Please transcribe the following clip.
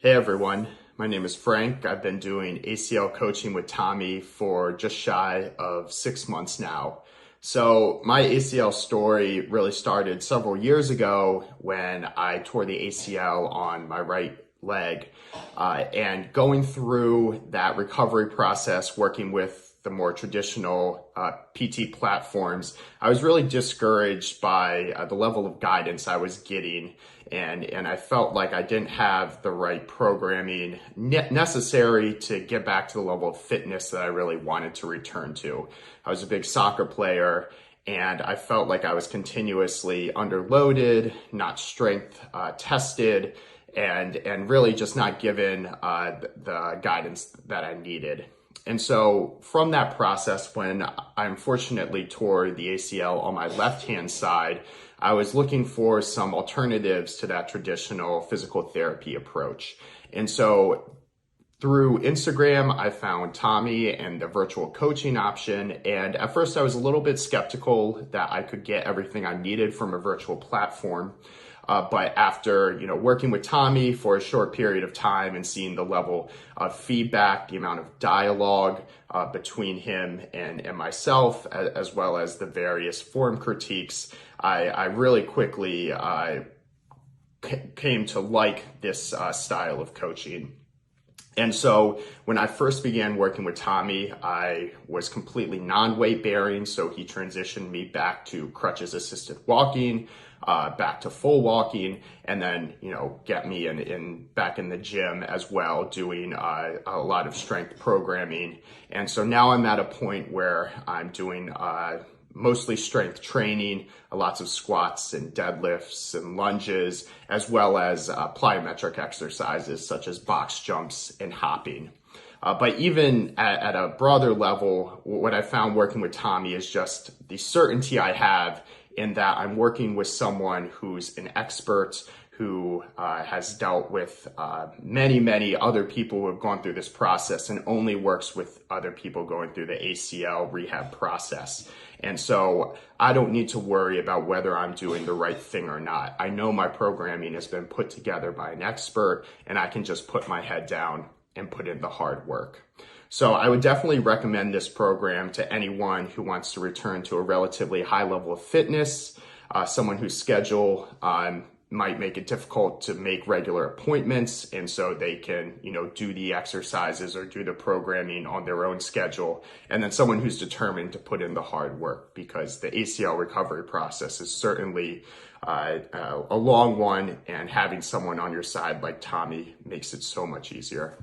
Hey everyone, my name is Frank. I've been doing ACL coaching with Tommy for just shy of 6 months now. So my ACL story really started several years ago when I tore the ACL on my right leg. And going through that recovery process, working with the more traditional PT platforms, I was really discouraged by the level of guidance I was getting. And I felt like I didn't have the right programming necessary to get back to the level of fitness that I really wanted to return to. I was a big soccer player, and I felt like I was continuously underloaded, not strength tested, and really just not given the guidance that I needed. And so from that process, when I unfortunately tore the ACL on my left-hand side, I was looking for some alternatives to that traditional physical therapy approach. And so through Instagram, I found Tommy and the virtual coaching option. And at first I was a little bit skeptical that I could get everything I needed from a virtual platform. But after, working with Tommy for a short period of time and seeing the level of feedback, the amount of dialogue between him and myself, as well as the various form critiques, I really quickly came to like this style of coaching. And so when I first began working with Tommy, I was completely non-weight bearing. So he transitioned me back to crutches assisted walking, back to full walking, and then, get me back in the gym as well, doing a lot of strength programming. And so now I'm at a point where I'm doing mostly strength training, lots of squats and deadlifts and lunges, as well as plyometric exercises such as box jumps and hopping. But even at a broader level, what I found working with Tommy is just the certainty I have in that I'm working with someone who's an expert, who has dealt with many other people who have gone through this process and only works with other people going through the ACL rehab process. And so I don't need to worry about whether I'm doing the right thing or not. I know my programming has been put together by an expert, and I can just put my head down and put in the hard work. So I would definitely recommend this program to anyone who wants to return to a relatively high level of fitness, someone whose schedule might make it difficult to make regular appointments, and so they can, do the exercises or do the programming on their own schedule. And then someone who's determined to put in the hard work, because the ACL recovery process is certainly a long one, and having someone on your side like Tommy makes it so much easier.